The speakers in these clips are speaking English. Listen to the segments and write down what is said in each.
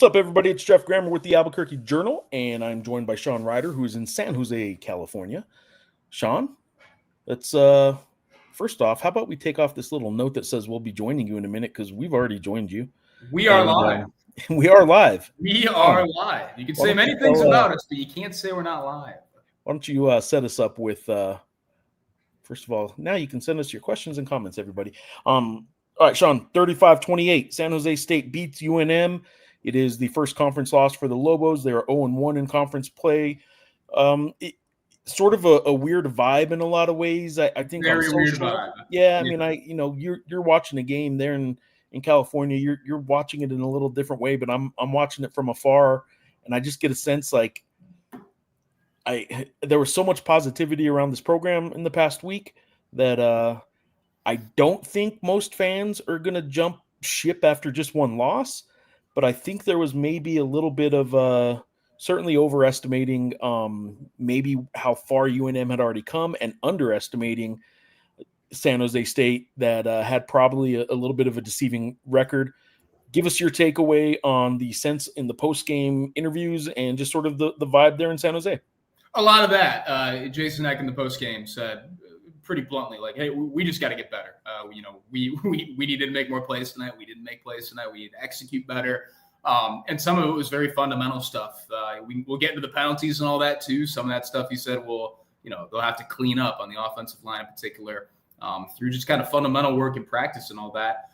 up, everybody? It's Geoff Grammer with the ABQJournal, and I'm joined by Sean Reider, who's in San Jose, California. Sean, let's first off, how about we take off this little note that says we'll be joining you in a minute because we've already joined you. We are live. We are live. We are live. You can say many things about us, but you can't say we're not live. Why don't you set us up with, first of all, now you can send us your questions and comments, everybody. All right, Sean, 35-28. San Jose State beats UNM. It is the first conference loss for the Lobos. They are 0-1 in conference play. Sort of a weird vibe in a lot of ways. I think very weird vibe. Yeah, I mean, you're watching a game there in California. You're watching it in a little different way, but I'm watching it from afar, and I just get a sense like there was so much positivity around this program in the past week that I don't think most fans are going to jump ship after just one loss. But I think there was maybe a little bit of certainly overestimating maybe how far UNM had already come and underestimating San Jose State that had probably a little bit of a deceiving record. Give us your takeaway on the sense in the post-game interviews and just sort of the vibe there in San Jose. A lot of that. Jason Eck in the post-game said pretty bluntly, like, hey, we just got to get better. We needed to make more plays tonight. We didn't make plays tonight. We need to execute better. And some of it was very fundamental stuff. We'll get into the penalties and all that too. Some of that stuff he said they'll have to clean up on the offensive line in particular through just kind of fundamental work and practice and all that.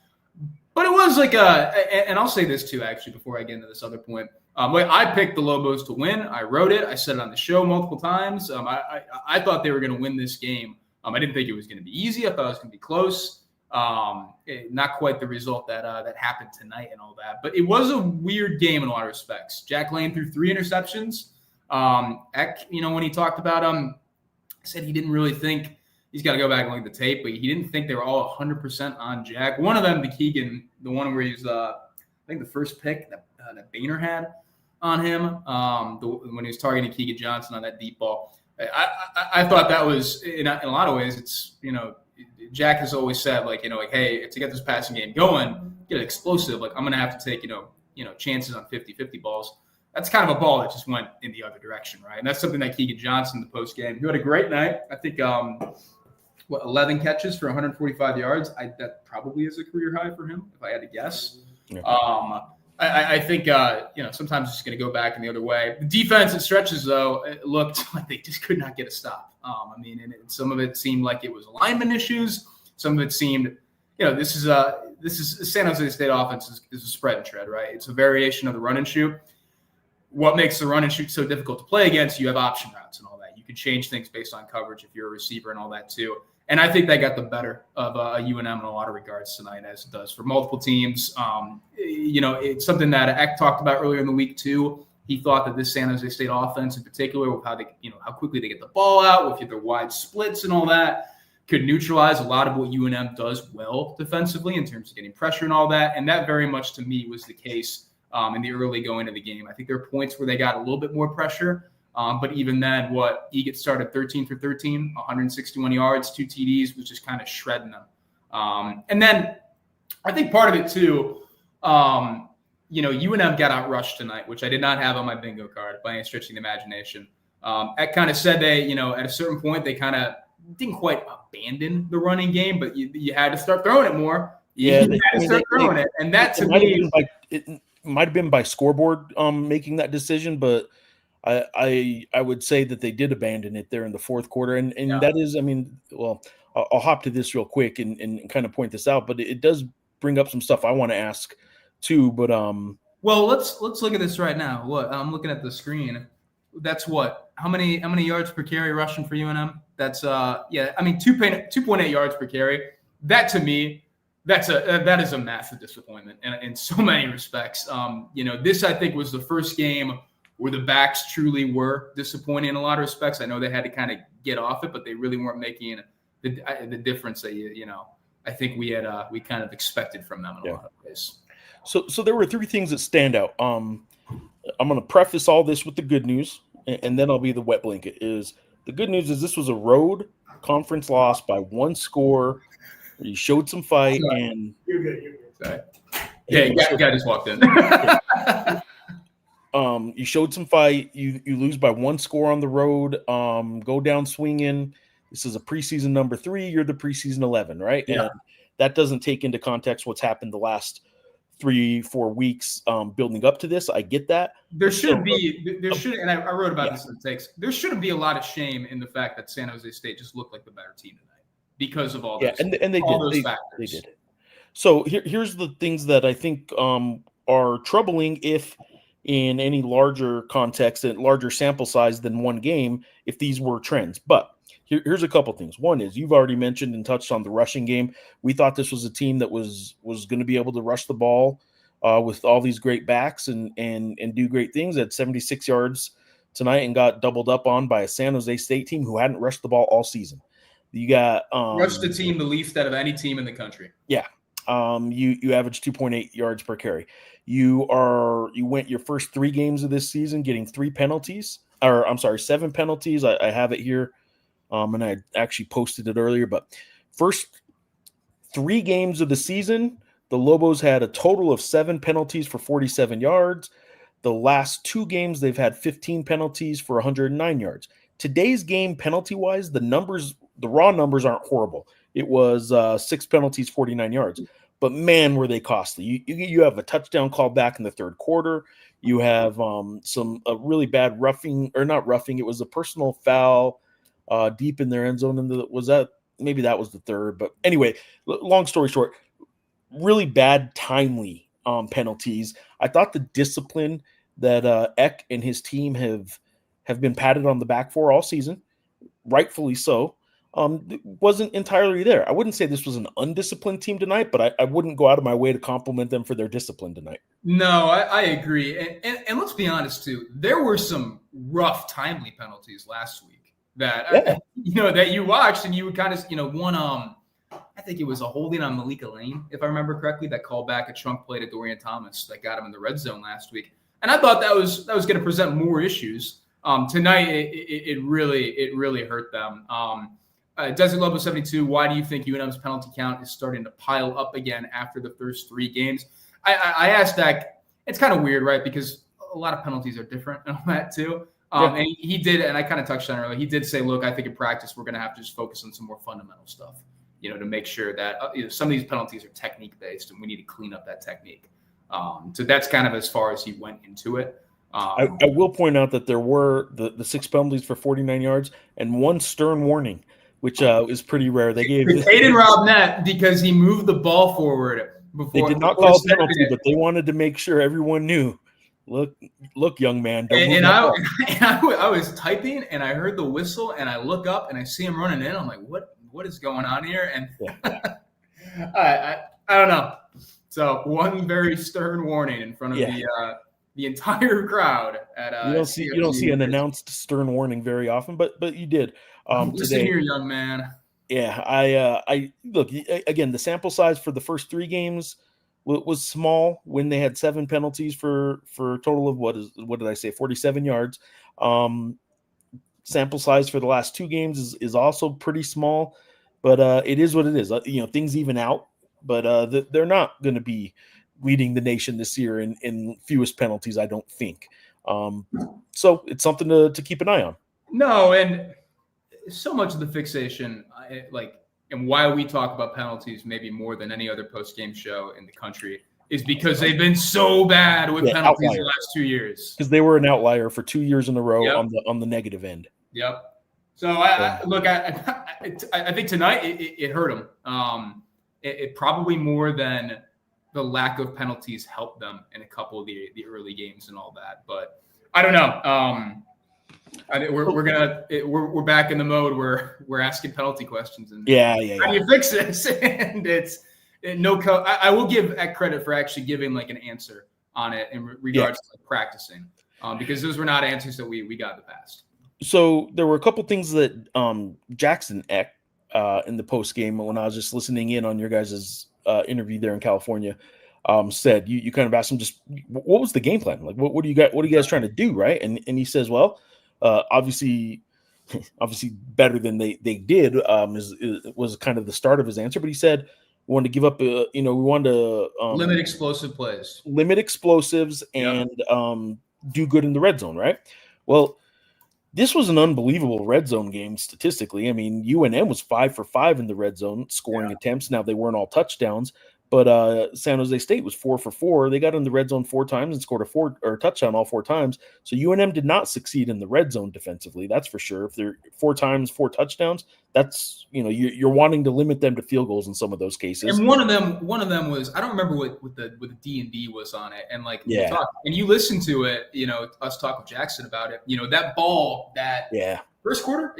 But it was like and I'll say this too, actually, before I get into this other point. I picked the Lobos to win. I wrote it. I said it on the show multiple times. I thought they were going to win this game. I didn't think it was going to be easy. I thought it was going to be close. Not quite the result that happened tonight and all that. But it was a weird game in a lot of respects. Jack Lane threw 3 interceptions. Eck, when he talked about said he didn't really think he's got to go back and look at the tape, but he didn't think they were all 100% on Jack. One of them, the Keegan, the one where he's I think the first pick that Boehner had on him when he was targeting Keegan Johnson on that deep ball. I thought that was in a lot of ways. It's Jack has always said hey, to get this passing game going, get it explosive. Like I'm gonna have to take chances on 50-50 balls. That's kind of a ball that just went in the other direction, right? And that's something that Keegan Johnson in the post game, who had a great night. I think 11 catches for 145 yards. That probably is a career high for him if I had to guess. Yeah. I think, sometimes it's going to go back in the other way. The defense at stretches, though, it looked like they just could not get a stop. And some of it seemed like it was alignment issues. Some of it seemed, this is San Jose State offense is a spread and tread, right? It's a variation of the run and shoot. What makes the run and shoot so difficult to play against? You have option routes and all that. You can change things based on coverage if you're a receiver and all that too. And I think that got the better of UNM in a lot of regards tonight, as it does for multiple teams. It's something that Eck talked about earlier in the week too. He thought that this San Jose State offense, in particular, with how they, how quickly they get the ball out, with their wide splits and all that, could neutralize a lot of what UNM does well defensively in terms of getting pressure and all that. And that very much, to me, was the case in the early going of the game. I think there are points where they got a little bit more pressure. But even then, Egan started 13 for 13, 161 yards, 2 TDs, was just kind of shredding them. And then I think part of it too, UNM got outrushed tonight, which I did not have on my bingo card by any stretch of the imagination. Eck kind of said they, at a certain point, they kind of didn't quite abandon the running game, but you had to start throwing it more. Yeah, you had to start throwing it. And that to me, it might have been by scoreboard making that decision, but I would say that they did abandon it there in the fourth quarter. And that is, I'll hop to this real quick and kind of point this out, but it does bring up some stuff I want to ask too. But well, let's look at this right now. What I'm looking at the screen. That's what? How many yards per carry rushing for UNM? That's 2.8 yards per carry. That to me, that is a massive disappointment in so many respects. This I think was the first game where the backs truly were disappointing in a lot of respects. I know they had to kind of get off it, but they really weren't making the difference that I think we kind of expected from them in a lot of ways. So there were 3 things that stand out. I'm going to preface all this with the good news, and then I'll be the wet blanket. Is the good news is this was a road conference loss by 1 score. You showed some fight, and you're good. Sorry. Yeah, guy just walked in. You showed some fight. You lose by 1 score on the road. Go down swinging. This is a preseason number 3. You're the preseason 11, right? Yeah. And that doesn't take into context what's happened the last 3-4 weeks building up to this. I get that. There shouldn't be, and I wrote about this in the takes. There shouldn't be a lot of shame in the fact that San Jose State just looked like the better team tonight because of all those, and they all did. those factors. They did. So here's the things that I think are troubling if in any larger context and larger sample size than one game, if these were trends. But here's a couple things. One is you've already mentioned and touched on the rushing game. We thought this was a team that was going to be able to rush the ball with all these great backs and do great things. At 76 yards tonight and got doubled up on by a San Jose State team who hadn't rushed the ball all season. You got rushed the team the least out of any team in the country. Yeah. You averaged 2.8 yards per carry. You went your first 3 games of this season getting 7 penalties. I have it here. And I actually posted it earlier, but first 3 games of the season, the Lobos had a total of 7 penalties for 47 yards. The last 2 games, they've had 15 penalties for 109 yards. Today's game, penalty-wise, the raw numbers aren't horrible. It was 6 penalties, 49 yards. But, man, were they costly. You have a touchdown call back in the third quarter. You have a really bad roughing – or not roughing. It was a personal foul deep in their end zone. Maybe that was the third. But, anyway, long story short, really bad timely penalties. I thought the discipline that Eck and his team have been patted on the back for all season, rightfully so, wasn't entirely there. I wouldn't say this was an undisciplined team tonight, but I wouldn't go out of my way to compliment them for their discipline tonight. No, I agree. And let's be honest, too. There were some rough, timely penalties last week that you watched and you would kind of, one I think it was a holding on Malika Lane, if I remember correctly, that called back a chunk play to Dorian Thomas that got him in the red zone last week. And I thought that was going to present more issues. Tonight, it really hurt them. Desert Lobos 72, why do you think UNM's penalty count is starting to pile up again after the first 3 games? I asked that. It's kind of weird, right? Because a lot of penalties are different and all that too. And he did, and I kind of touched on it earlier, he did say, look, I think in practice we're going to have to just focus on some more fundamental stuff, to make sure that some of these penalties are technique-based and we need to clean up that technique. So that's kind of as far as he went into it. I will point out that there were the 6 penalties for 49 yards and 1 stern warning, which is pretty rare. They didn't rob net because he moved the ball forward before. They did not call a penalty, but they wanted to make sure everyone knew. Look, young man. I was typing and I heard the whistle and I look up and I see him running in. I'm like, what is going on here? And I don't know. So 1 very stern warning in front of the entire crowd at you don't see an announced stern warning very often, but you did. Listen today, here, young man. Yeah, I look again. The sample size for the first 3 games was small when they had 7 penalties for a total of what did I say, 47 yards. Sample size for the last 2 games is also pretty small, but it is what it is. Things even out, but they're not going to be leading the nation this year in fewest penalties, I don't think. So it's something to keep an eye on. No, and so much of the fixation, and why we talk about penalties maybe more than any other post-game show in the country is because they've been so bad with penalties outlier. the last 2 years. Because they were an outlier for 2 years in a row on the negative end. Yep. So I think tonight it hurt them. It probably more than the lack of penalties helped them in a couple of the early games and all that. But I don't know. We're back in the mode where we're asking penalty questions and how do you fix this? And I will give Eck credit for actually giving an answer on it in regards to practicing, because those were not answers that we got in the past. So there were a couple things that Jackson Eck in the post game when I was just listening in on your guys' interview there in California said. You kind of asked him just what was the game plan? What are you guys trying to do, right? And he says, well, obviously better than they did was kind of the start of his answer. But he said we wanted to give up. We wanted to limit explosive plays, limit explosives, and do good in the red zone, right? Well, this was an unbelievable red zone game statistically. I mean, UNM was 5 for 5 in the red zone scoring attempts. Now, they weren't all touchdowns, but San Jose State was 4 for 4. They got in the red zone 4 times and scored a touchdown all 4 times. So UNM did not succeed in the red zone defensively. That's for sure. If they're 4 times, 4 touchdowns, that's, you're wanting to limit them to field goals in some of those cases. And one of them was, I don't remember what the D&D was on it. And like, yeah. And you listen to it, us talk with Jackson about it, that ball first quarter,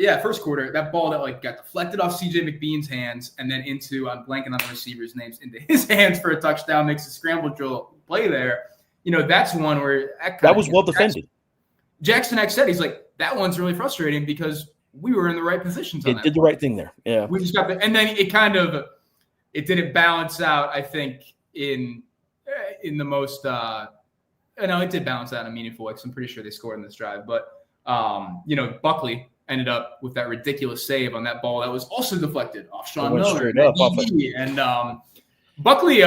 that ball that like got deflected off CJ McBean's hands and then into, I'm blanking on the receiver's names, into his hands for a touchdown, makes a scramble drill play there. That's one where that was well defended. Jackson X said, he's like, that one's really frustrating because we were in the right positions. It did the right thing there. Yeah. We just got and then it didn't balance out, I think, in the most, it did balance out in a meaningful way because I'm pretty sure they scored in this drive. But, Buckley ended up with that ridiculous save on that ball that was also deflected off Sean Miller. And Buckley,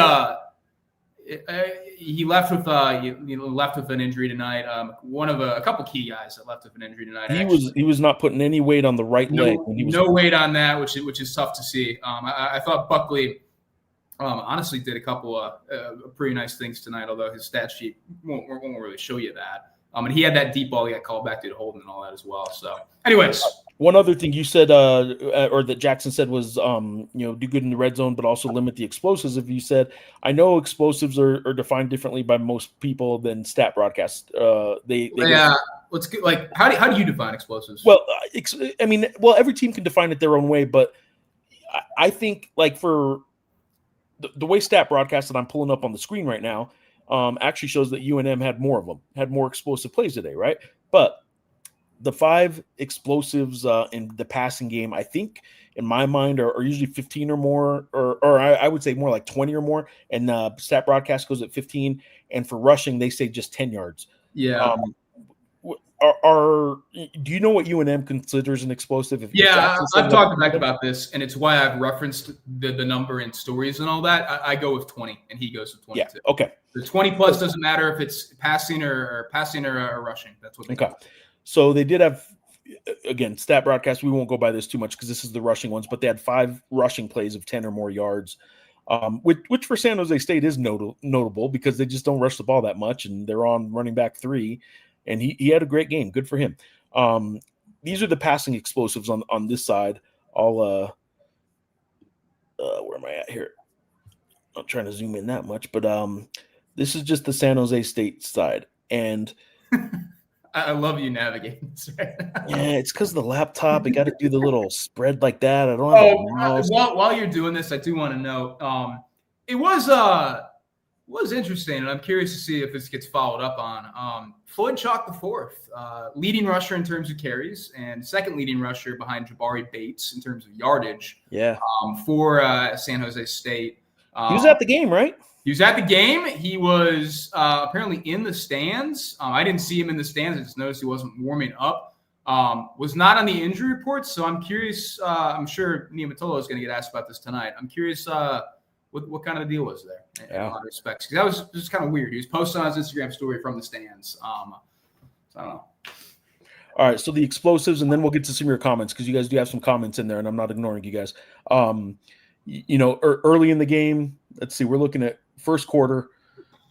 he left with an injury tonight. One of a couple key guys that left with an injury tonight. He was not putting any weight on the right leg. When he was weight on that, which is tough to see. I thought Buckley honestly did a couple of pretty nice things tonight, although his stat sheet won't really show you that. And he had that deep ball he got called back to Holden and all that as well. So, anyways. One other thing you said, or that Jackson said was, do good in the red zone, but also limit the explosives. If you said, I know explosives are defined differently by most people than stat broadcasts. Let's get, like, how do you define explosives? Well, every team can define it their own way, but I think like for the way stat broadcast that I'm pulling up on the screen right now, actually shows that UNM had more of them, had more explosive plays today, right? But the 5 explosives in the passing game, I think, in my mind, are usually 15 or more, or I would say more like 20 or more. And stat broadcast goes at 15. And for rushing, they say just 10 yards. Yeah. Do you know what UNM considers an explosive? I've talked to Mike about this, and it's why I've referenced the number in stories and all that. I go with 20, and he goes with 22. Yeah, okay. The 20 plus doesn't matter if it's passing or rushing. That's what they call it. So they did have, again, stat broadcast. We won't go by this too much because this is the rushing ones, but they had 5 rushing plays of 10 or more yards, which for San Jose State is notable because they just don't rush the ball that much, and they're on running back 3. And he had a great game. Good for him. These are the passing explosives on this side. Where am I at here? I'm not trying to zoom in that much, but this is just the San Jose State side. And I love you navigating this right now. Yeah, it's because of the laptop. I got to do the little spread like that. I don't have a mouse. While you're doing this, I do want to note it was interesting, and I'm curious to see if this gets followed up on. Floyd Chalk IV, leading rusher in terms of carries, and second leading rusher behind Jabari Bates in terms of yardage. Yeah. For San Jose State. He was at the game, right? He was at the game. He was apparently in the stands. I didn't see him in the stands. I just noticed he wasn't warming up. Was not on the injury report, so I'm curious. I'm sure Niumatalolo is going to get asked about this tonight. I'm curious what kind of the deal was there in a lot of respects. Because that was just kind of weird. He was posting on his Instagram story from the stands. So I don't know. All right, so the explosives, and then we'll get to some of your comments because you guys do have some comments in there, and I'm not ignoring you guys. Early in the game, let's see, we're looking at first quarter,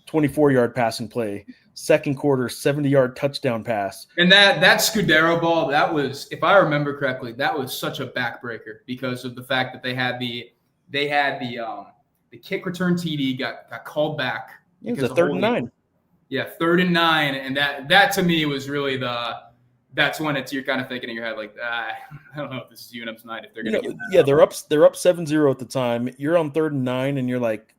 24-yard passing play. Second quarter, 70-yard touchdown pass. And that Scudero ball, that was, if I remember correctly, that was such a backbreaker because of the fact that they had the kick return TD got called back. It was a 3rd and 9. Yeah, 3rd and 9, and that to me was really that's when you're kind of thinking in your head like, I don't know if this is UNM's night if they're going to get that. Yeah, they're up 7-0 at the time. You're on 3rd and 9, and you're like,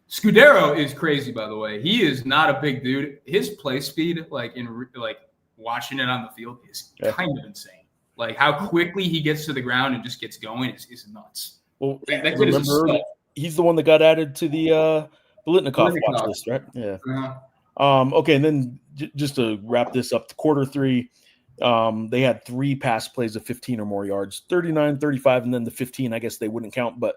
Scudero is crazy, by the way. He is not a big dude. His play speed, like watching it on the field, is kind of insane. Like how quickly he gets to the ground and just gets going is nuts. Well, remember, he's the one that got added to the Biletnikoff watch list, right? Yeah. Uh-huh. Okay, and then just to wrap this up, quarter 3, they had 3 pass plays of 15 or more yards, 39, 35, and then the 15, I guess they wouldn't count. But,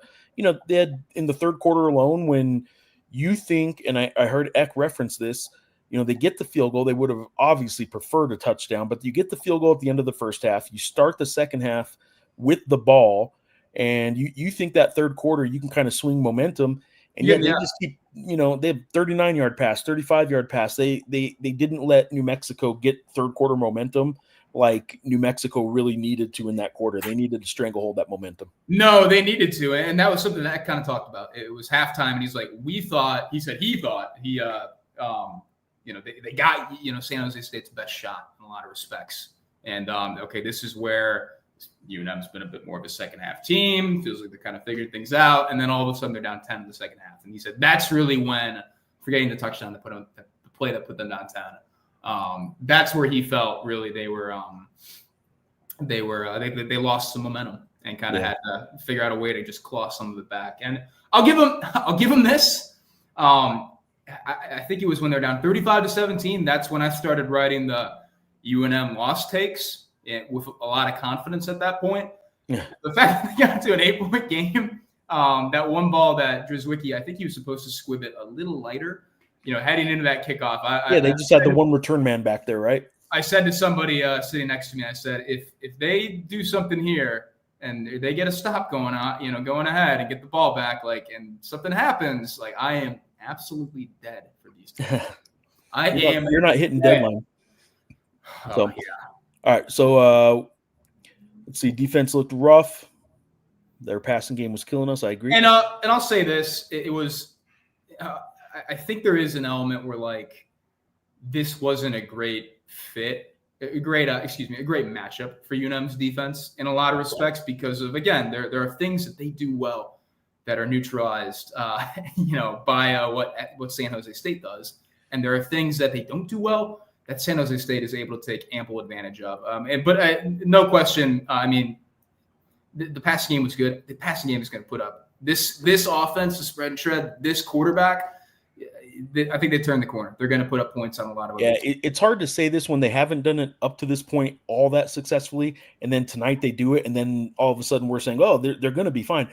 they had in the 3rd quarter alone when you think, and I heard Eck reference this, They get the field goal. They would have obviously preferred a touchdown, but you get the field goal at the end of the first half. You start the second half with the ball, and you think that third quarter you can kind of swing momentum, and yet they just keep, they have 39-yard pass, 35-yard pass. They didn't let New Mexico get third quarter momentum like New Mexico really needed to in that quarter. They needed to stranglehold that momentum. No, they needed to, and that was something that kind of talked about. It was halftime, and he's like, he thought they got, San Jose State's best shot in a lot of respects. And, okay, this is where UNM's been a bit more of a second half team. Feels like they kind of figured things out. And then all of a sudden they're down 10 in the second half. And he said that's really when, forgetting the touchdown to put them, the play that put them down 10, that's where he felt really they lost some momentum and kind of had to figure out a way to just claw some of it back. And I'll give them this. I think it was when they're down 35-17. That's when I started writing the UNM loss takes with a lot of confidence at that point. Yeah. The fact that they got to an 8-point game, that one ball that Drizwicki, I think he was supposed to squib it a little lighter, heading into that kickoff. They just had the one return man back there, right? I said to somebody sitting next to me, I said, if they do something here and they get a stop going on, going ahead and get the ball back, and something happens, I am absolutely dead for these teams. You're not hitting deadline. So, yeah. All right. So let's see. Defense looked rough. Their passing game was killing us. I agree. And I'll say this: it was. I think there is an element where this wasn't a great fit, a great matchup for UNM's defense in a lot of respects because of, again, there are things that they do well that are neutralized, by what San Jose State does, and there are things that they don't do well that San Jose State is able to take ample advantage of. But no question, the passing game was good. The passing game is going to put up this offense, the spread and shred, this quarterback. I think they turned the corner. They're going to put up points on a lot of. Yeah, it's hard to say this when they haven't done it up to this point all that successfully, and then tonight they do it, and then all of a sudden we're saying, oh, they're going to be fine.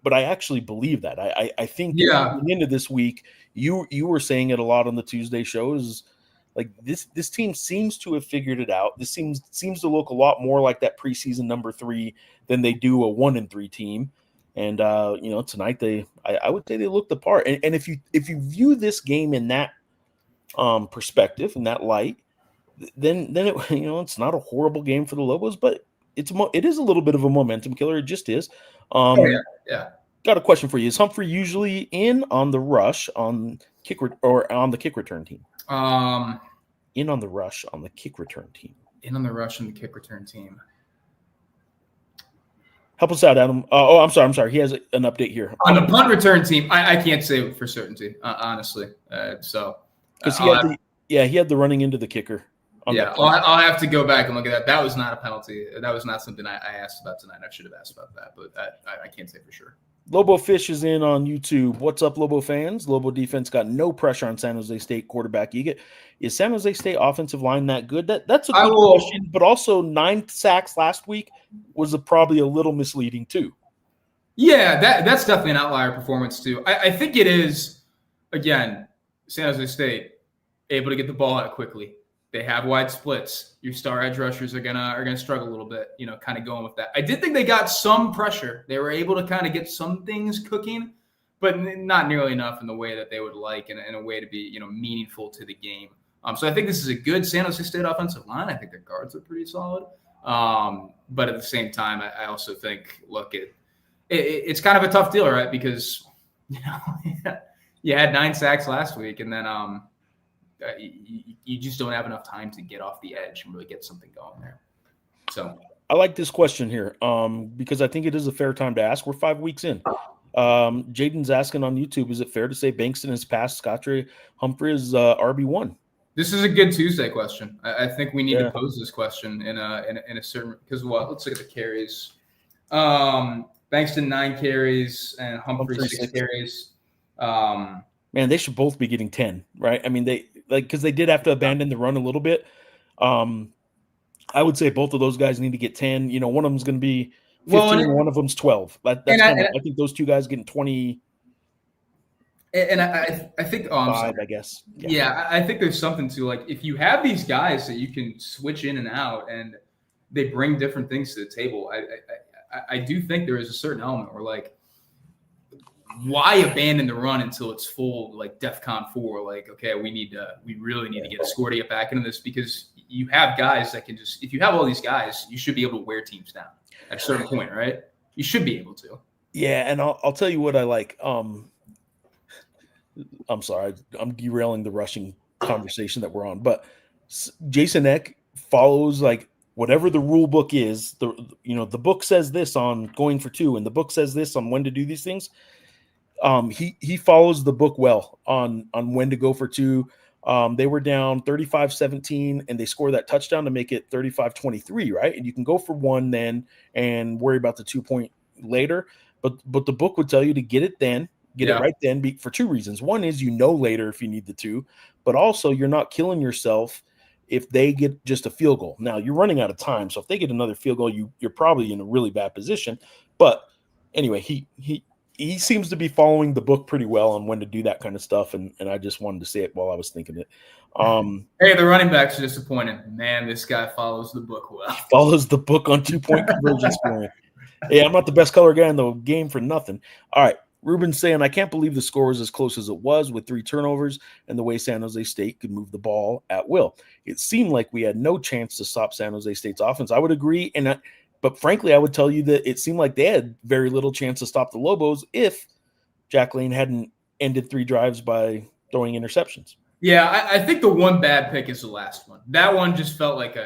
But I actually believe that. I think at the end of this week, you were saying it a lot on the Tuesday shows. This team seems to have figured it out. This seems to look a lot more like that preseason number 3 than they do a 1-3 team. And tonight I would say they looked the part. And if you view this game in that perspective, in that light, then it, it's not a horrible game for the Lobos, but it is a little bit of a momentum killer. It just is. Yeah. Got a question for you. Is Humphrey usually in on the rush on on the kick return team? In on the rush on the kick return team. In on the rush on the kick return team. Help us out, Adam. I'm sorry. He has an update here. On the punt return team, I can't say for certainty, honestly. Because he had the running into the kicker. I'll have to go back and look at that. That was not a penalty. That was not something I asked about tonight. I should have asked about that, but I can't say for sure. Lobo Fish is in on YouTube. What's up, Lobo fans? Lobo defense got no pressure on San Jose State quarterback. Is San Jose State offensive line that good? That's a good question, but also 9 sacks last week was probably a little misleading too. Yeah, that's definitely an outlier performance too. I think it is, again, San Jose State able to get the ball out quickly. They have wide splits. Your star edge rushers are gonna struggle a little bit, kind of going with that. I did think they got some pressure. They were able to kind of get some things cooking, but not nearly enough in the way that they would like, and in a way to be meaningful to the game. So I think this is a good San Jose State offensive line. I think their guards are pretty solid. But at the same time, I also think, look, it's kind of a tough deal, right? Because you had 9 sacks last week, and then you just don't have enough time to get off the edge and really get something going there. So I like this question here because I think it is a fair time to ask. We're 5 weeks in. Jaden's asking on YouTube, is it fair to say Bankston has passed Scottre Humphrey as RB1? This is a good Tuesday question. I think we need to pose this question in a certain, because let's look at the carries. Bankston 9 carries and Humphrey 6 carries. Man, they should both be getting 10, right? I mean, because they did have to abandon the run a little bit. I would say both of those guys need to get 10. One of them's going to be 15, and one of them's 12. I think those two guys getting 20. And I think, I'm Five, sorry. I guess. Yeah, I think there's something to, like, if you have these guys that you can switch in and out and they bring different things to the table, I do think there is a certain element where, like, why abandon the run until it's full, like DEFCON 4? Like, okay, we really need to get a score to get back into this, because you have guys that can just, if you have all these guys, you should be able to wear teams down at a certain point, right? You should be able to. Yeah, and I'll tell you what I like. I'm sorry, I'm derailing the rushing conversation that we're on, but Jason Eck follows like whatever the rule book is. The book says this on going for two, and the book says this on when to do these things. He follows the book well on when to go for two. They were down 35-17 and they score that touchdown to make it 35-23, right? And you can go for one then and worry about the 2 point later. But the book would tell you to get it then, get it right then, for two reasons. One is later if you need the two, but also you're not killing yourself if they get just a field goal. Now you're running out of time, so if they get another field goal, you're probably in a really bad position. But anyway, he seems to be following the book pretty well on when to do that kind of stuff, and I just wanted to say it while I was thinking it. Hey, the running backs are disappointed. Man, this guy follows the book well. He follows the book on 2 point conversion scoring. Yeah, I'm not the best color guy in the game for nothing. All right. Ruben's saying, I can't believe the score was as close as it was with 3 turnovers and the way San Jose State could move the ball at will. It seemed like we had no chance to stop San Jose State's offense. I would agree. But frankly, I would tell you that it seemed like they had very little chance to stop the Lobos if Jack Lane hadn't ended 3 drives by throwing interceptions. Yeah, I think the one bad pick is the last one. That one just felt like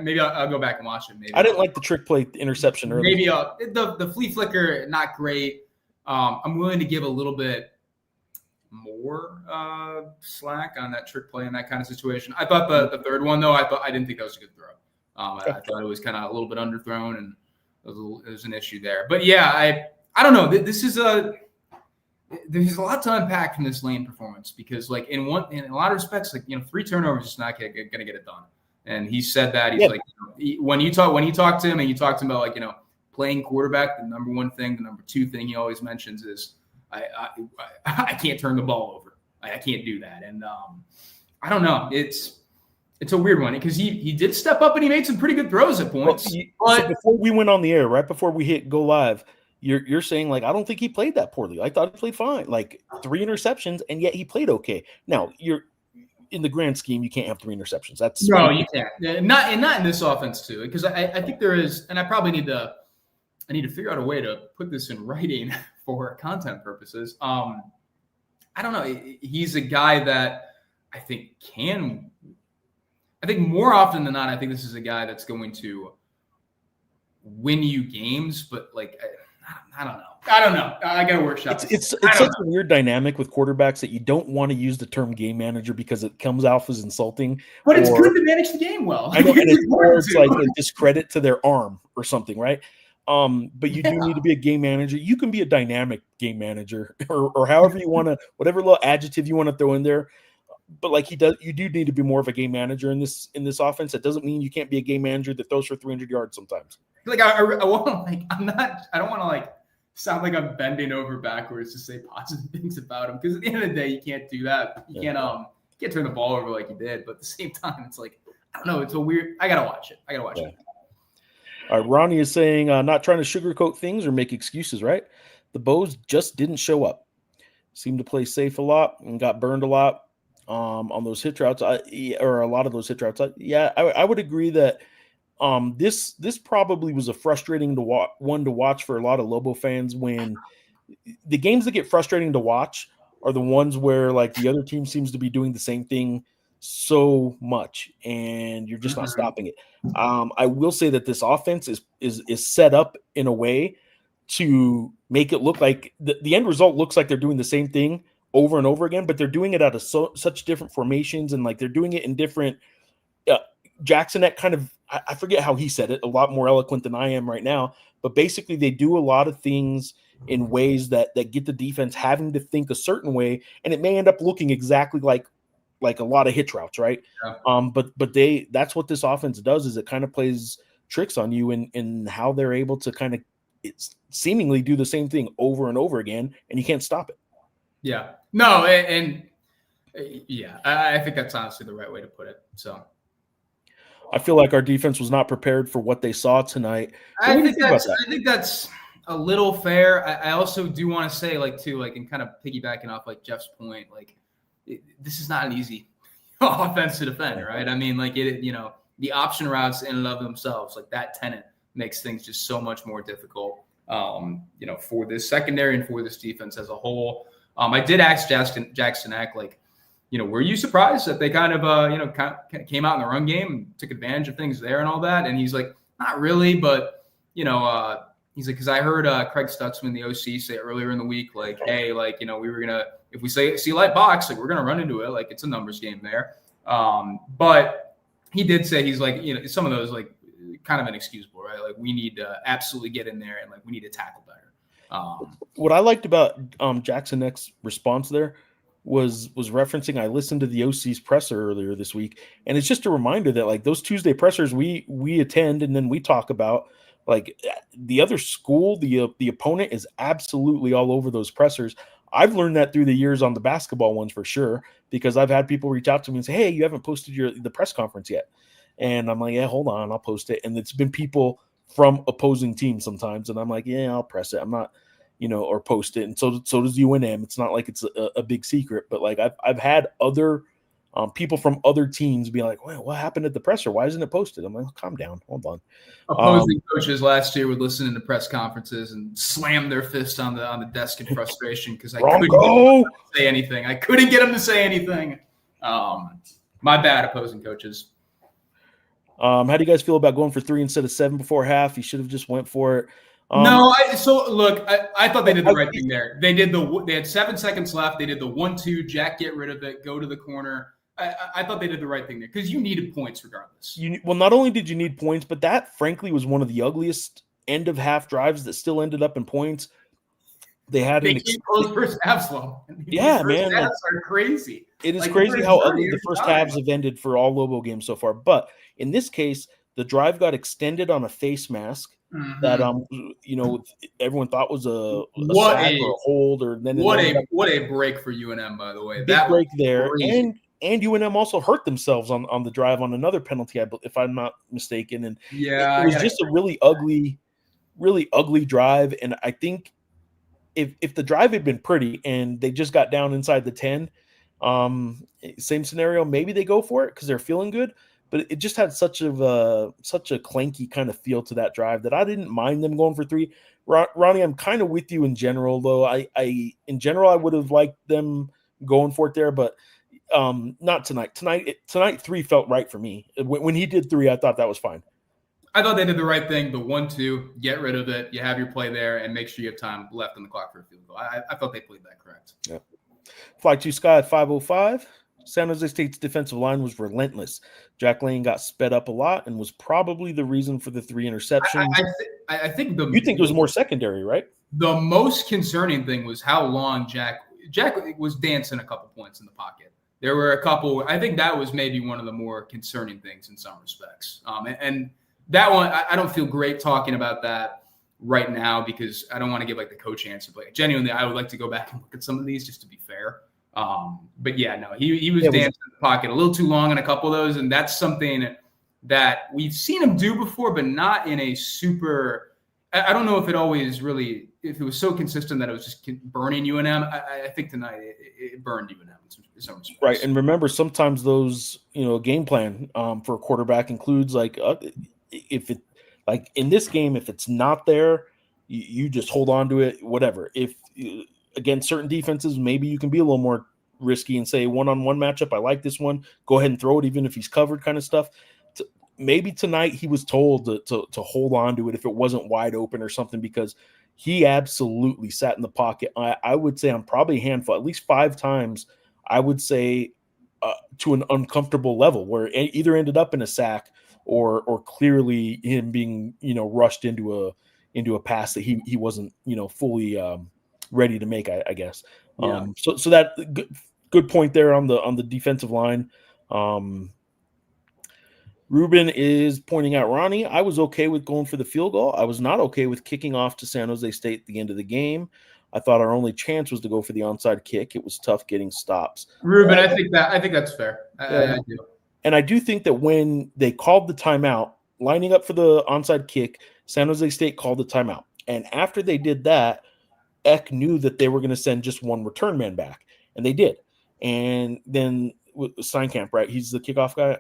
maybe I'll go back and watch it. Maybe I didn't like the trick play interception early. Maybe the flea flicker, not great. I'm willing to give a little bit more slack on that trick play in that kind of situation. I thought the third one, though, I didn't think that was a good throw. I thought it was kind of a little bit underthrown, and it was an issue there. But yeah, I don't know. There's a lot to unpack from this Lane performance, because like in a lot of respects, like 3 turnovers is not going to get it done. And he said that he's like, when you talk to him and you talk to him about like playing quarterback, the number one thing, the number two thing he always mentions is I can't turn the ball over. I can't do that. And I don't know. It's a weird one, because he did step up and he made some pretty good throws at points. So before we went on the air, right before we hit go live, you're saying like I don't think he played that poorly. I thought he played fine. Like 3 interceptions, and yet he played okay. Now you're in the grand scheme, you can't have 3 interceptions. That's no, you can't. Not in this offense too, because I think there is, and I probably need to figure out a way to put this in writing for content purposes. I don't know. He's a guy that I think more often than not, I think this is a guy that's going to win you games, but like, I don't know. I got to workshop. It's such a weird dynamic with quarterbacks that you don't want to use the term game manager because it comes off as insulting. But it's good to manage the game well. I know, and it's like a discredit to their arm or something, right? But you do need to be a game manager. You can be a dynamic game manager or however you want to, whatever little adjective you want to throw in there. But like you do need to be more of a game manager in this offense. That doesn't mean you can't be a game manager that throws for 300 yards sometimes. Like I want to I don't want to like sound like I'm bending over backwards to say positive things about him, because at the end of the day, you can't do that. You can't turn the ball over like you did. But at the same time, it's like, I don't know. It's a weird. I gotta watch it. it. All right, Ronnie is saying not trying to sugarcoat things or make excuses, right? The Bows just didn't show up. Seemed to play safe a lot and got burned a lot on those hit routes, or a lot of those hit routes. I would agree that this probably was a frustrating one to watch for a lot of Lobo fans. When the games that get frustrating to watch are the ones where like the other team seems to be doing the same thing so much and you're just not stopping it. I will say that this offense is set up in a way to make it look like the end result looks like they're doing the same thing over and over again, but they're doing it out of such different formations, and like they're doing it in different Jackson, that kind of, I forget how he said it, a lot more eloquent than I am right now, but basically they do a lot of things in ways that get the defense having to think a certain way, and it may end up looking exactly like a lot of hitch routes, right? Yeah. But that's what this offense does, is it kind of plays tricks on you in how they're able to kind of seemingly do the same thing over and over again, and you can't stop it. Yeah. No, and yeah, I think that's honestly the right way to put it. So I feel like our defense was not prepared for what they saw tonight. What do you think about that? I think that's a little fair. I also do want to say, like, too, like, and kind of piggybacking off like Geoff's point, like, this is not an easy offense to defend, right? I mean, like, the option routes in and of themselves, like that tenant makes things just so much more difficult, for this secondary and for this defense as a whole. I did ask Jackson Eck, like, were you surprised that they kind of, kind of came out in the run game and took advantage of things there and all that? And he's like, not really, but, he's like, because I heard Craig Stutzman, the OC, say earlier in the week, like, hey, like, we were going to, if we see light box, like, we're going to run into it. Like, it's a numbers game there. But he did say, he's like, some of those, like, kind of inexcusable, right? Like, we need to absolutely get in there and, like, we need to tackle better. What I liked about Jackson Eck's response there was referencing, I listened to the OC's presser earlier this week, and it's just a reminder that, like, those Tuesday pressers we attend and then we talk about, like, the other school, the opponent is absolutely all over those pressers. I've learned that through the years on the basketball ones for sure, because I've had people reach out to me and say, hey, you haven't posted the press conference yet. And I'm like, yeah, hold on, I'll post it. And it's been people from opposing teams sometimes, and I'm like, yeah, I'll press it. I'm not, or post it. And so does UNM. It's not like it's a big secret, but like I've had other people from other teams be like, well, what happened at the presser? Why isn't it posted? I'm like, calm down, hold on. Opposing coaches last year would listen to press conferences and slam their fist on the desk in frustration because I couldn't get them to say anything. I couldn't get them to say anything. My bad, opposing coaches. How do you guys feel about going for 3 instead of 7 before half? You should have just went for it. I thought they did the right thing there. They had 7 seconds left. They did the 1-2, Jack, get rid of it, go to the corner. I thought they did the right thing there because you needed points regardless. Well, not only did you need points, but that frankly was one of the ugliest end of half drives that still ended up in points. They keep close first halves long. Yeah, man, halves are crazy. It is crazy how ugly the first halves have ended for all Lobo games so far. But in this case, the drive got extended on a face mask that everyone thought was a sack or a hold, or then what a break for UNM, by the way. Big that break there, and UNM also hurt themselves on the drive on another penalty, if I'm not mistaken. And it was just a really ugly drive. And I think if the drive had been pretty and they just got down inside the 10, same scenario, maybe they go for it because they're feeling good. But it just had such a clanky kind of feel to that drive that I didn't mind them going for 3. Ronnie, I'm kind of with you in general, though. In general, I would have liked them going for it there, but not tonight. Tonight 3 felt right for me. When he did 3, I thought that was fine. I thought they did the right thing. The 1-2, get rid of it. You have your play there, and make sure you have time left on the clock for a field goal. I thought they played that correct. Yeah. Fly 2 Sky at 5:05. San Jose State's defensive line was relentless. Jack Lane got sped up a lot and was probably the reason for the 3 interceptions. I think you think it was more secondary, right? The most concerning thing was how long Jack was dancing a couple points in the pocket. There were a couple. I think that was maybe one of the more concerning things in some respects. And that one, I don't feel great talking about that right now because I don't want to give like the coach answer. But genuinely, I would like to go back and look at some of these just to be fair. But yeah, no, he was dancing in the pocket a little too long on a couple of those, and that's something that we've seen him do before, but not in a super. I don't know if it always really, if it was so consistent that it was just burning UNM. I think tonight it burned UNM in some respects. Right, and remember, sometimes those game plan for a quarterback includes like if it like in this game, if it's not there, you just hold on to it, whatever. If against certain defenses, maybe you can be a little more risky and say one-on-one matchup, I like this one, go ahead and throw it even if he's covered kind of stuff. Maybe tonight he was told to hold on to it if it wasn't wide open or something because he absolutely sat in the pocket. I would say on probably a handful, at least 5 times, I would say to an uncomfortable level where it either ended up in a sack or clearly him being, rushed into a pass that he wasn't, fully ready to make, I guess. Yeah. So that good point there on the defensive line. Ruben is pointing out, Ronnie, I was okay with going for the field goal. I was not okay with kicking off to San Jose State at the end of the game. I thought our only chance was to go for the onside kick. It was tough getting stops. Ruben, I think that's fair. I do. And I do think that when they called the timeout, lining up for the onside kick, San Jose State called the timeout. And after they did that, Eck knew that they were going to send just one return man back, and they did. And then Steinkamp, right? He's the kickoff guy.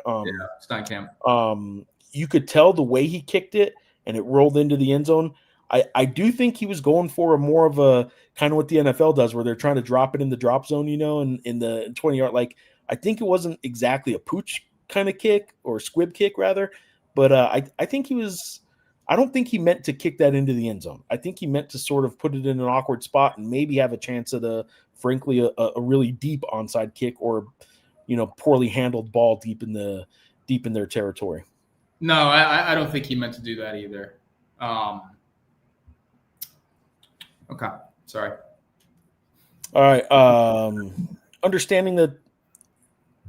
Steinkamp. You could tell the way he kicked it, and it rolled into the end zone. I do think he was going for a more of a kind of what the NFL does, where they're trying to drop it in the drop zone, and in the 20-yard. Like, I think it wasn't exactly a pooch kind of kick, or squib kick rather, but I think he was. I don't think he meant to kick that into the end zone. I think he meant to sort of put it in an awkward spot and maybe have a chance at a really deep onside kick, or poorly handled ball deep in their territory. No, I don't think he meant to do that either. Okay, sorry. All right. Understanding that.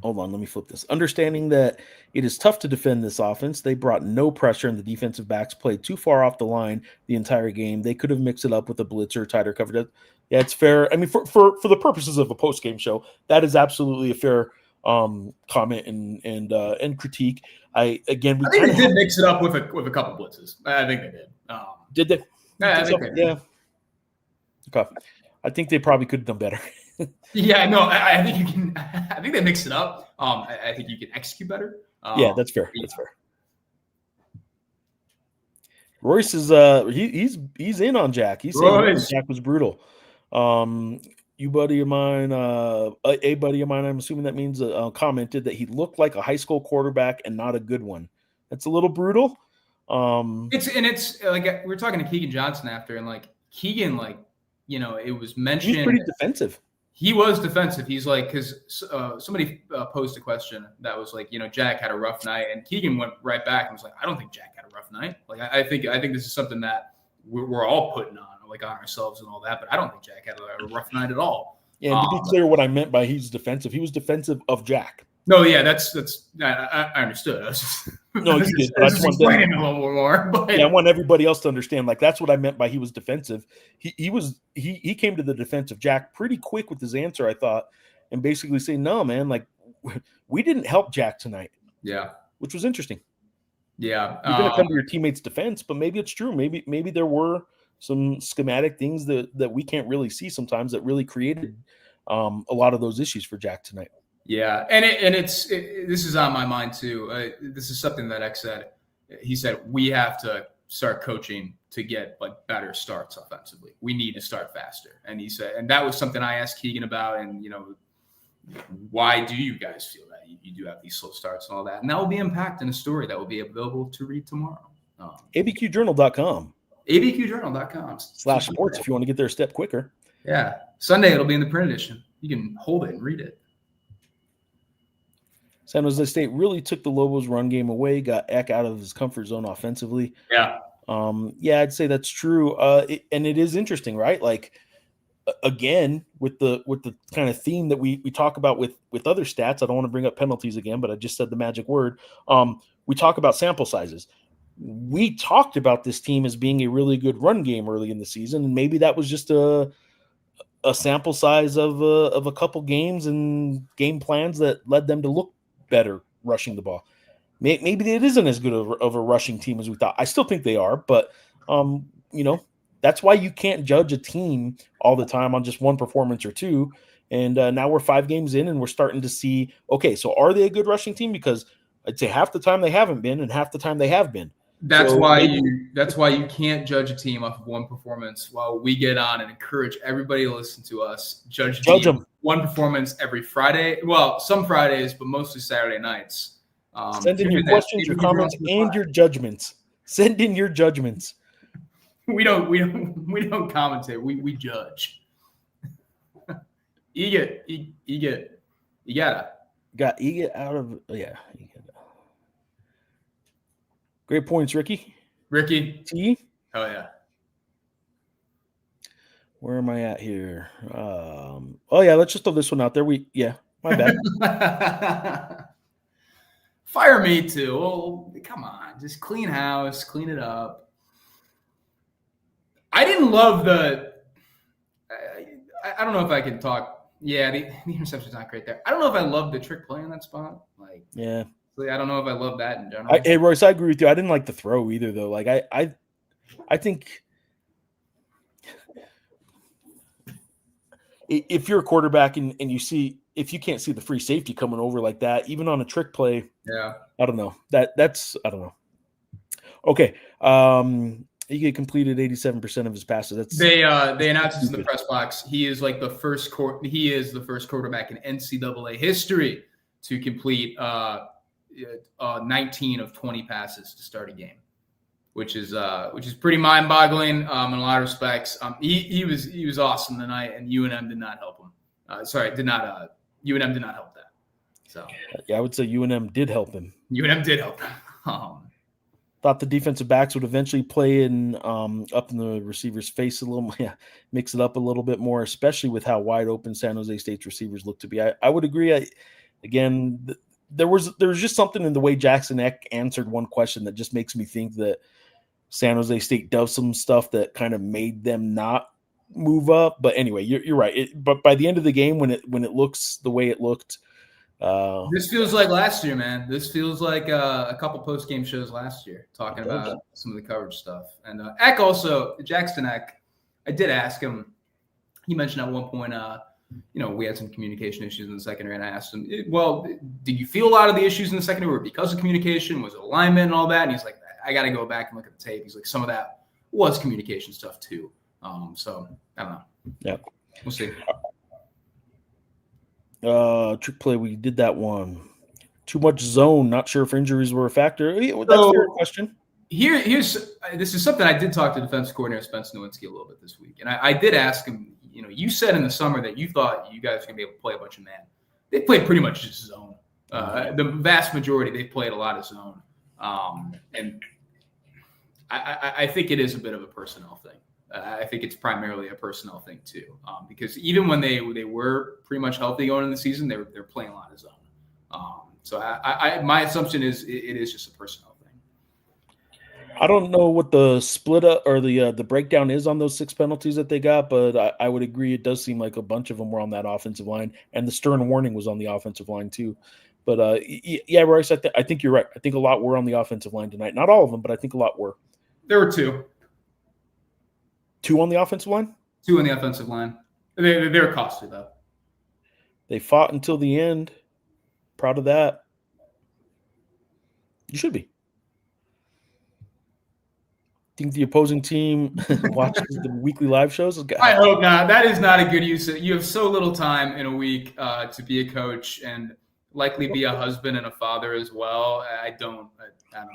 Hold on, let me flip this. Understanding that it is tough to defend this offense, they brought no pressure, and the defensive backs played too far off the line the entire game. They could have mixed it up with a blitzer, tighter coverage. Yeah, it's fair. I mean, for the purposes of a post-game show, that is absolutely a fair comment and critique. I think they did mix it up with a couple blitzes. I think they did. Did they? Yeah, I think they did. Yeah. Okay. I think they probably could have done better. Yeah, no, I think you can. I think they mixed it up. I think you can execute better. Yeah, that's fair. That's fair. Royce is he's in on Jack. He's saying Jack was brutal. A buddy of mine, I'm assuming that means commented that he looked like a high school quarterback and not a good one. That's a little brutal. It's like we were talking to Keegan Johnson after, and like Keegan, it was mentioned. He's pretty defensive. He was defensive. He's like, because somebody posed a question that was like, Jack had a rough night, and Keegan went right back and was like, I don't think Jack had a rough night. Like, I think this is something that we're all putting on ourselves and all that, but I don't think Jack had a rough night at all. Yeah, and to be clear, what I meant by he's defensive, he was defensive of Jack. No, yeah, that's I understood. No, you did. I just explaining a little more. But yeah, I want everybody else to understand. Like, that's what I meant by he was defensive. He came to the defense of Jack pretty quick with his answer, I thought, and basically saying, no, man, like we didn't help Jack tonight. Yeah, which was interesting. Yeah, you're going to come to your teammates' defense, but maybe it's true. Maybe there were some schematic things that we can't really see sometimes that really created a lot of those issues for Jack tonight. Yeah, and this is on my mind too. This is something that X said. He said we have to start coaching to get better starts offensively. We need to start faster. And he said, and that was something I asked Keegan about. And why do you guys feel that you do have these slow starts and all that? And that will be unpacked in a story that will be available to read tomorrow. ABQJournal.com. ABQJournal.com/sports if you want to get there a step quicker. Yeah, Sunday it'll be in the print edition. You can hold it and read it. San Jose State really took the Lobos' run game away, got Eck out of his comfort zone offensively. Yeah. I'd say that's true. And it is interesting, right? Like, again, with the kind of theme that we talk about with other stats, I don't want to bring up penalties again, but I just said the magic word. We talk about sample sizes. We talked about this team as being a really good run game early in the season, and maybe that was just a sample size of a couple games and game plans that led them to look better rushing the ball. Maybe it isn't as good of a rushing team as we thought. I still think they are, but that's why you can't judge a team all the time on just one performance or two. And now we're 5 games in, and we're starting to see, okay, so are they a good rushing team? Because I'd say half the time they haven't been, and half the time they have been. That's why you can't judge a team off of one performance. While we get on and encourage everybody to listen to us, judge them one performance every Friday. Well, some Fridays, but mostly Saturday nights. Send in your questions, your comments, and your judgments. Send in your judgments. We don't commentate. We judge. You gotta out of great points, Ricky. T. Oh yeah. Where am I at here? Let's just throw this one out there. My bad. Fire me too. Oh, come on, just clean house, clean it up. I didn't love I don't know if I can talk. Yeah, the interception's not great there. I don't know if I love the trick play in that spot. Like, Yeah. I don't know if I love that in general. Hey, Royce, I agree with you. I didn't like the throw either, though. Like, I think if you're a quarterback and you see, if you can't see the free safety coming over like that, even on a trick play, Yeah, I don't know. That's I don't know. Okay. He get completed 87% of his passes. That's they announced this in the press box. He is like the first quarterback in NCAA history to complete 19 of 20 passes to start a game, which is pretty mind-boggling in a lot of respects. He was awesome tonight, and UNM did not help him. UNM did not help that. So yeah, I would say UNM did help him. UNM did help him. Thought the defensive backs would eventually play in up in the receiver's face a little, mix it up a little bit more, especially with how wide open San Jose State's receivers look to be. I would agree. There was just something in the way Jackson Eck answered one question that just makes me think that San Jose State does some stuff that kind of made them not move up. But anyway, you're right. But by the end of the game, when it looks the way it looked, this feels like last year, man. This feels like a couple post-game shows last year talking about some of the coverage stuff. And Eck also, Jackson Eck, I did ask him. He mentioned at one point, we had some communication issues in the secondary, and I asked him, well, did you feel a lot of the issues in the secondary were because of communication? Was it alignment and all that? And he's like, I got to go back and look at the tape. He's like, some of that was communication stuff too. So I don't know. Yeah, we'll see. Trick play, we did that one. Too much zone. Not sure if injuries were a factor. That's a fair question. This is something I did talk to defensive coordinator Spencer Nowinski a little bit this week, and I did ask him. You said in the summer that you thought you guys were gonna be able to play a bunch of man. They played pretty much just zone. The vast majority they played a lot of zone, and I think it is a bit of a personnel thing. I think it's primarily a personnel thing too, because even when they were pretty much healthy going into the season, they're playing a lot of zone. So my assumption is it is just a personnel thing. I don't know what the split up or the breakdown is on those 6 penalties that they got, but I would agree it does seem like a bunch of them were on that offensive line, and the stern warning was on the offensive line too. But yeah, Royce, I think you're right. I think a lot were on the offensive line tonight. Not all of them, but I think a lot were. There were 2. 2 on the offensive line? 2 on the offensive line. They're costly, though. They fought until the end. Proud of that. You should be. Think the opposing team watches the weekly live shows? I hope not. That is not a good use. You have so little time in a week to be a coach and likely be a husband and a father as well. I don't know.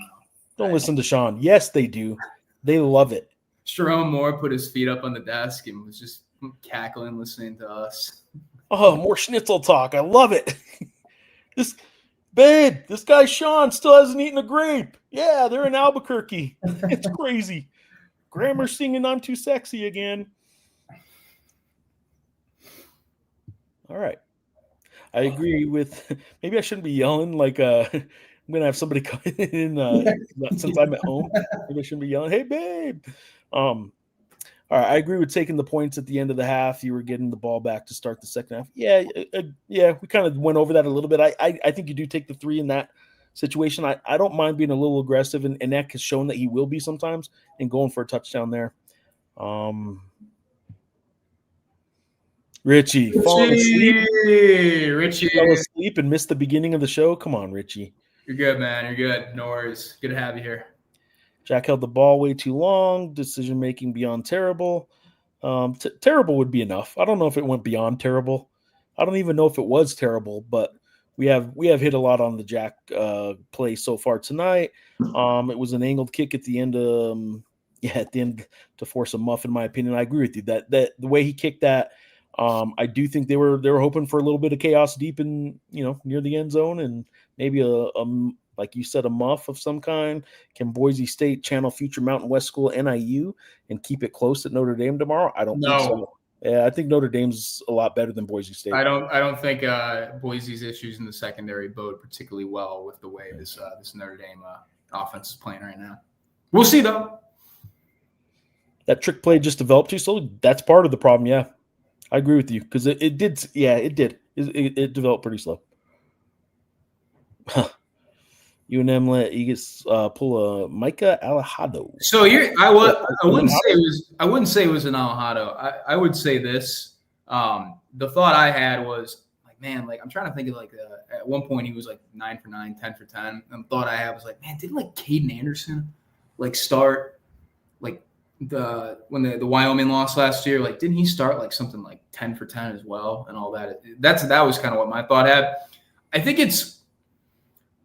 Don't listen to Sean. Yes, they do. They love it. Sharon Moore put his feet up on the desk and was just cackling, listening to us. Oh, more schnitzel talk. I love it. This guy Sean still hasn't eaten a grape. Yeah, they're in Albuquerque. It's crazy. Grammer singing I'm Too Sexy again. All right. I agree with – maybe I shouldn't be yelling like I'm going to have somebody come in since I'm at home. Maybe I shouldn't be yelling, hey, babe. All right, I agree with taking the points at the end of the half. You were getting the ball back to start the second half. Yeah, we kind of went over that a little bit. I think you do take the 3 in that situation. I don't mind being a little aggressive, and Eck has shown that he will be sometimes and going for a touchdown there. Richie falling asleep. Richie fell asleep and missed the beginning of the show. Come on, Richie. You're good, man. You're good. No worries. Good to have you here. Jack held the ball way too long. Decision-making beyond terrible. Terrible would be enough. I don't know if it went beyond terrible. I don't even know if it was terrible, but we have hit a lot on the Jack play so far tonight. It was an angled kick at the end to force a muff, in my opinion. I agree with you that the way he kicked that, I do think they were hoping for a little bit of chaos deep in near the end zone and maybe a like you said, a muff of some kind. Can Boise State channel future Mountain West School NIU and keep it close at Notre Dame tomorrow? I don't think so. Yeah, I think Notre Dame's a lot better than Boise State. I don't think Boise's issues in the secondary bode particularly well with the way this Notre Dame offense is playing right now. We'll see, though. That trick play just developed too slowly. That's part of the problem, yeah. I agree with you because it did. Yeah, it did. It developed pretty slow. UNM let you pull a Micah Alejado. So I wouldn't say it was an Alejado. I would say this. The thought I had was like, man, like I'm trying to think of like at one point he was like 9 for 9, 10 for 10. And the thought I had was like, man, didn't like Caden Anderson like start like when the Wyoming lost last year? Like, didn't he start like something like 10 for 10 as well and all that? That was kind of what my thought had. I think it's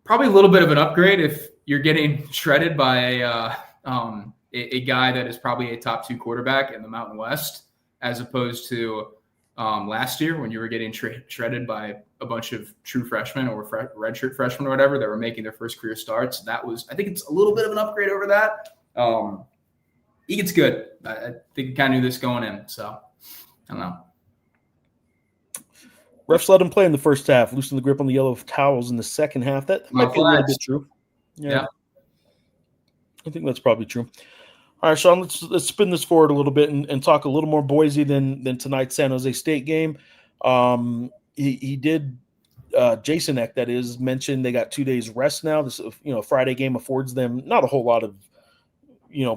probably a little bit of an upgrade if you're getting shredded by a guy that is probably a top 2 quarterback in the Mountain West, as opposed to last year when you were getting shredded by a bunch of true freshmen or redshirt freshmen or whatever that were making their first career starts. I think it's a little bit of an upgrade over that. He gets good. I think he kind of knew this going in. So I don't know. Refs let him play in the first half, loosen the grip on the yellow towels in the second half. That might be a little bit true. Yeah. I think that's probably true. All right, Sean, let's spin this forward a little bit and talk a little more Boise than tonight's San Jose State game. He did Jason Eck, that is, mentioned they got 2 days rest now. This Friday game affords them not a whole lot of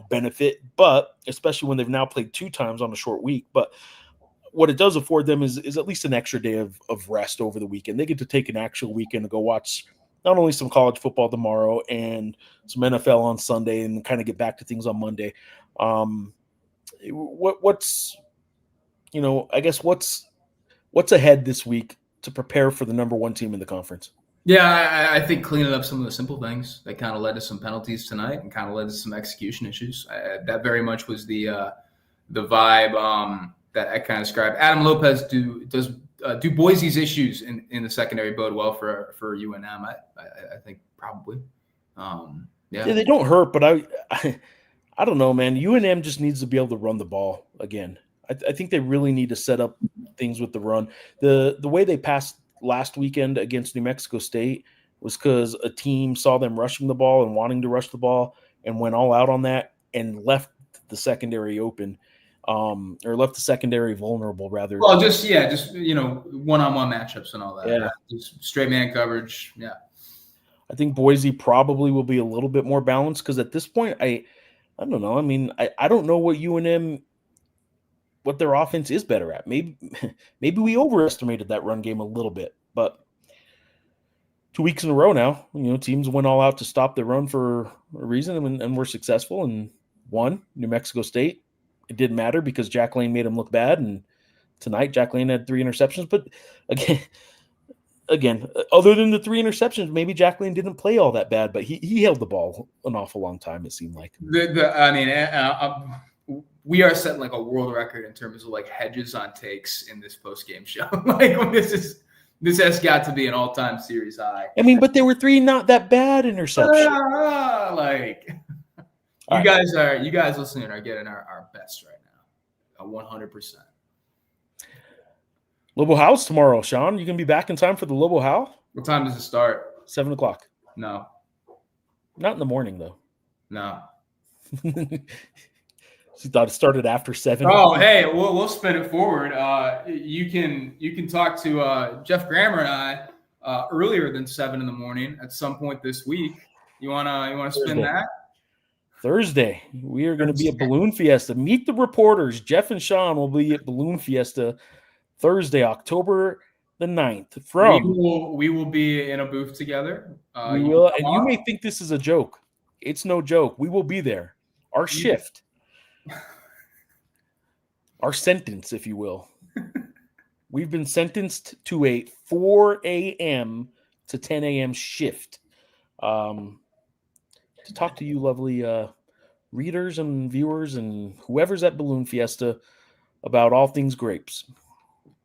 benefit, but especially when they've now played 2 times on a short week. But what it does afford them is at least an extra day of rest over the weekend. They get to take an actual weekend to go watch not only some college football tomorrow and some NFL on Sunday and kind of get back to things on Monday. What's ahead this week to prepare for the number 1 team in the conference? Yeah, I think cleaning up some of the simple things that kind of led to some penalties tonight and kind of led to some execution issues. That very much was the vibe that I kind of described. Adam Lopez do Boise's issues in the secondary bode well for UNM? I think probably. Yeah, they don't hurt, but I don't know, man. UNM just needs to be able to run the ball again. I think they really need to set up things with the run. The way they passed last weekend against New Mexico State was because a team saw them rushing the ball and wanting to rush the ball and went all out on that and left the secondary open. Or left the secondary vulnerable, rather. Well, just one-on-one matchups and all that. Yeah, just straight man coverage. Yeah, I think Boise probably will be a little bit more balanced because at this point, I don't know. I mean, I don't know what UNM, what their offense is better at. Maybe we overestimated that run game a little bit, but 2 weeks in a row now, teams went all out to stop the run for a reason and were successful and won. New Mexico State. It didn't matter because Jack Lane made him look bad, and tonight Jack Lane had 3 interceptions. But again, other than the 3 interceptions, maybe Jack Lane didn't play all that bad, but he held the ball an awful long time. It seemed like. We are setting like a world record in terms of like hedges on takes in this post game show. Like this has got to be an all time series high. I mean, but there were 3 not that bad interceptions. You guys listening are getting our best right now, 100%. Lobo House tomorrow, Sean. You gonna be back in time for the Lobo House? What time does it start? 7 o'clock. No, not in the morning though. No. You thought it started after 7? Oh, hey, we'll spin it forward. You can talk to Geoff Grammer and I earlier than 7 in the morning at some point this week. You wanna spin that? Thursday, we are going to be at Balloon Fiesta. Meet the reporters. Jeff and Sean will be at Balloon Fiesta Thursday, October the 9th. We will be in a booth together. We will, and you may think this is a joke. It's no joke. We will be there. Our shift. Our sentence, if you will. We've been sentenced to a 4 a.m. to 10 a.m. shift. To talk to you lovely readers and viewers and whoever's at Balloon Fiesta about all things grapes.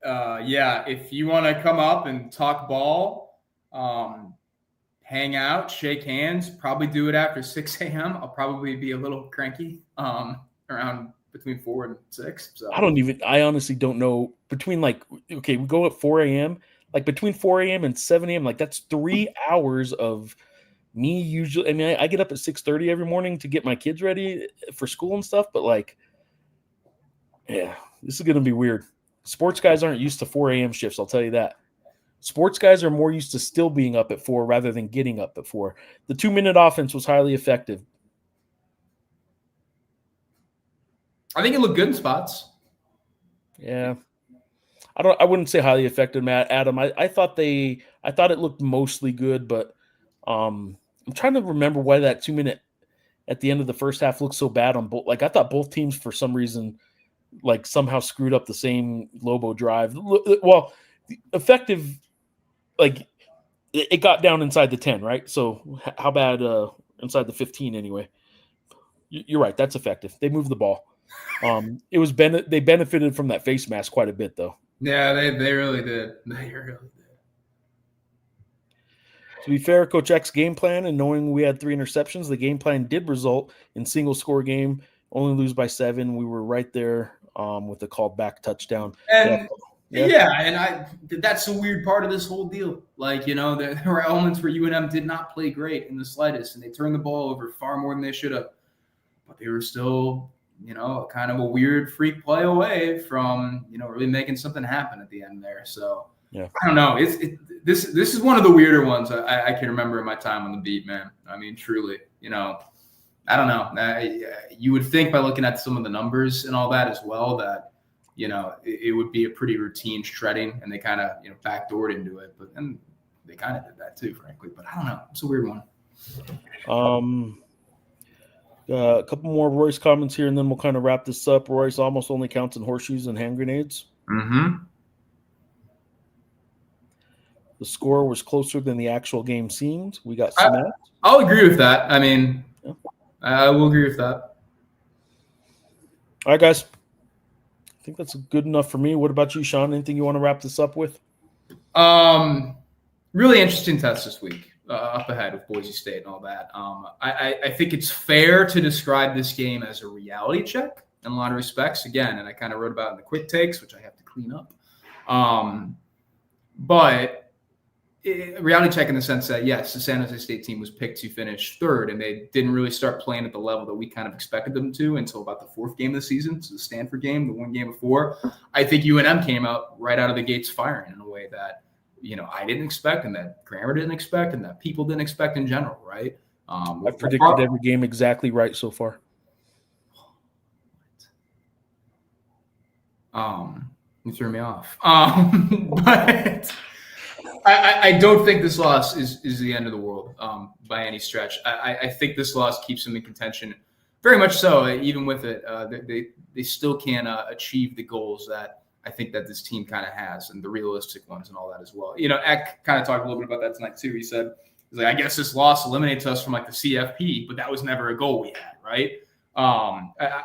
If you want to come up and talk ball, hang out, shake hands, probably do it after 6 a.m. I'll probably be a little cranky around between 4 and 6. So I honestly don't know between we go at 4 a.m. Like between 4 a.m. and 7 a.m. Like that's 3 hours of me usually. I mean, I get up at 6:30 every morning to get my kids ready for school and stuff, but this is going to be weird. Sports guys aren't used to 4 a.m. shifts, I'll tell you that. Sports guys are more used to still being up at 4 rather than getting up at 4. The 2-minute offense was highly effective. I think it looked good in spots. Yeah. I wouldn't say highly effective, Matt. Adam, I thought it looked mostly good, but I'm trying to remember why that 2-minute at the end of the first half looked so bad on both. Like, I thought both teams for some reason like somehow screwed up the same Lobo drive. Well, effective, like it got down inside the 10, right? So how bad inside the 15 anyway? You're right. That's effective. They moved the ball. It was they benefited from that face mask quite a bit, though. Yeah, they really did. They really did. To be fair, Coach X's game plan and knowing we had 3 interceptions, the game plan did result in single score game, only lose by 7. We were right there with the called back touchdown. And and that's the weird part of this whole deal. Like, there were elements where UNM did not play great in the slightest, and they turned the ball over far more than they should have. But they were still, kind of a weird freak play away from, really making something happen at the end there. So yeah, I don't know. This is one of the weirder ones I can remember in my time on the beat, man. I mean, truly, I don't know. You would think by looking at some of the numbers and all that as well that, it would be a pretty routine shredding, and they kind of, backdoored into it. But then they kind of did that too, frankly. But I don't know. It's a weird one. A couple more Royce comments here, and then we'll kind of wrap this up. Royce almost only counts in horseshoes and hand grenades. Mm-hmm. The score was closer than the actual game seemed. We got some. I'll agree with that. I mean, yeah. I will agree with that. All right, guys. I think that's good enough for me. What about you, Sean? Anything you want to wrap this up with? Really interesting test this week. Up ahead with Boise State and all that. I think it's fair to describe this game as a reality check in a lot of respects. Again, and I kind of wrote about it in the quick takes, which I have to clean up. But reality check in the sense that, yes, the San Jose State team was picked to finish third, and they didn't really start playing at the level that we kind of expected them to until about the 4th game of the season. So the Stanford game, the one game before. I think UNM came out right out of the gates firing in a way that, I didn't expect, and that Grammar didn't expect, and that people didn't expect in general, right? I've predicted every game exactly right so far. You threw me off. But I don't think this loss is the end of the world by any stretch. I think this loss keeps them in contention, very much so. Even with it, they still can achieve the goals that I think that this team kind of has, and the realistic ones and all that as well. Eck kind of talked a little bit about that tonight too. He said, I guess this loss eliminates us from like the CFP, but that was never a goal we had, right?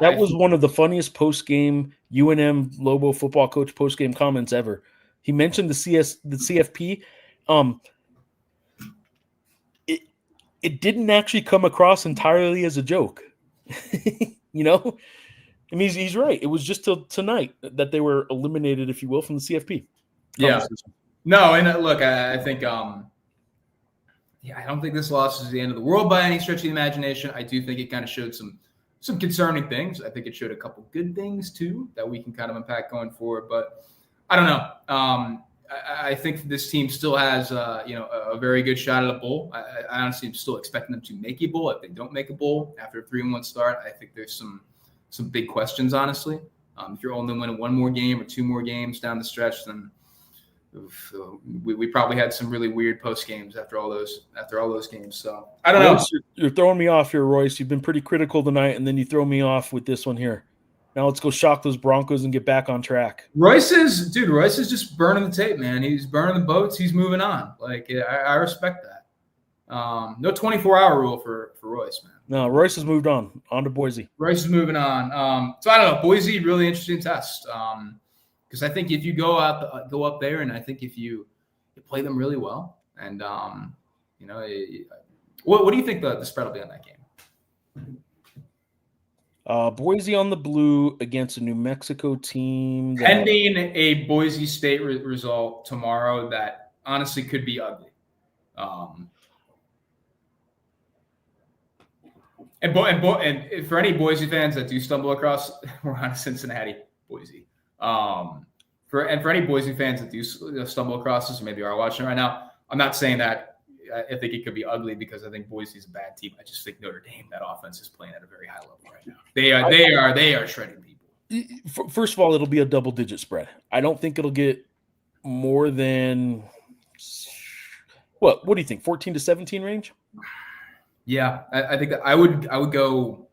That was one of the funniest post-game UNM Lobo football coach post-game comments ever. He mentioned the CFP. It didn't actually come across entirely as a joke. I mean, he's right. It was just till tonight that they were eliminated, if you will, from the CFP. Yeah. No, and look, I think, I don't think this loss is the end of the world by any stretch of the imagination. I do think it kind of showed some concerning things. I think it showed a couple good things too that we can kind of unpack going forward. But I don't know. I think this team still has, a very good shot at a bowl. I honestly am still expecting them to make a bowl. If they don't make a bowl after a 3-1 start, I think there's some big questions, honestly. If you're only winning 1 more game or 2 more games down the stretch, then we probably had some really weird post games after all those games. So I don't know. You're throwing me off here, Royce. You've been pretty critical tonight, and then you throw me off with this one here. Now let's go shock those Broncos and get back on track. Royce is just burning the tape, man. He's burning the boats. He's moving on. Like, I respect that. No 24-hour rule for Royce, man. No, Royce has moved on to Boise. Royce is moving on. So I don't know. Boise, really interesting test. Because I think if you go up there, and I think if you play them really well, and what do you think the spread will be on that game? Boise on the blue against a New Mexico team. Pending a Boise State result tomorrow that honestly could be ugly. And for any Boise fans that do stumble across, we're on Cincinnati, Boise. for any Boise fans that do stumble across this, or maybe are watching right now, I'm not saying that I think it could be ugly because I think Boise's a bad team. I just think Notre Dame, that offense is playing at a very high level right now. They are shredding people. First of all, it'll be a double-digit spread. I don't think it'll get more than what do you think? 14 to 17 range? Yeah, I think that I would go.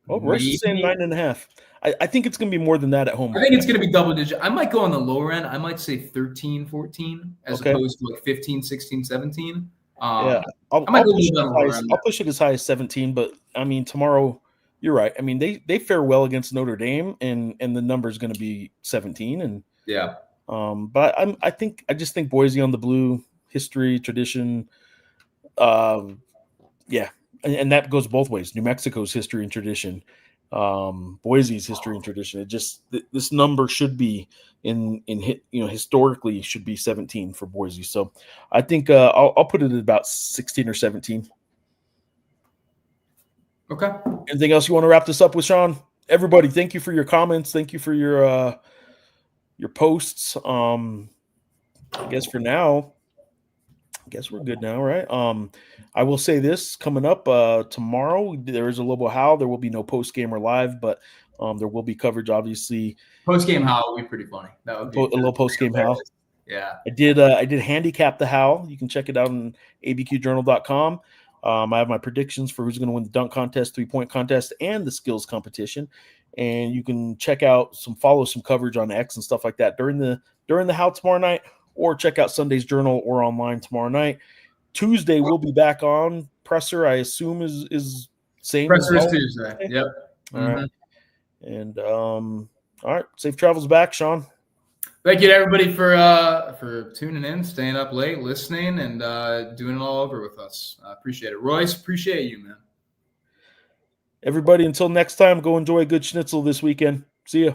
Well, Royce is saying 9.5. I think it's going to be more than that at home. I think it's going to be double digit. I might go on the lower end. I might say 13, 14 as opposed to like 15, 16, 17. I'll push it as high as 17, but I mean, tomorrow, you're right. I mean, they fare well against Notre Dame, and the number is going to be 17. And yeah. But I just think Boise on the blue, history, tradition. Yeah. And that goes both ways. New Mexico's history and tradition, Boise's history and tradition. It just this number should be historically should be 17 for Boise. So I think I'll put it at about 16 or 17. Okay. Anything else you want to wrap this up with, Sean? Everybody, thank you for your comments. Thank you for your posts. I guess for now, we're good now, right? I will say this coming up tomorrow. There is a Lobo How. There will be no post game or live, but there will be coverage. Obviously, post game How would be pretty funny. That would be a little post game How. Yeah, I did handicap the How. You can check it out on ABQJournal.com. I have my predictions for who's going to win the dunk contest, 3-point contest, and the skills competition. And you can follow some coverage on X and stuff like that during the How tomorrow night, or check out Sunday's Journal or online tomorrow night. Tuesday we'll be back on presser. I assume is same. Presser is Tuesday. Yep. All right. And all right. Safe travels back, Sean. Thank you to everybody for tuning in, staying up late, listening, and doing it all over with us. I appreciate it. Royce, appreciate you, man. Everybody, until next time, go enjoy a good schnitzel this weekend. See ya.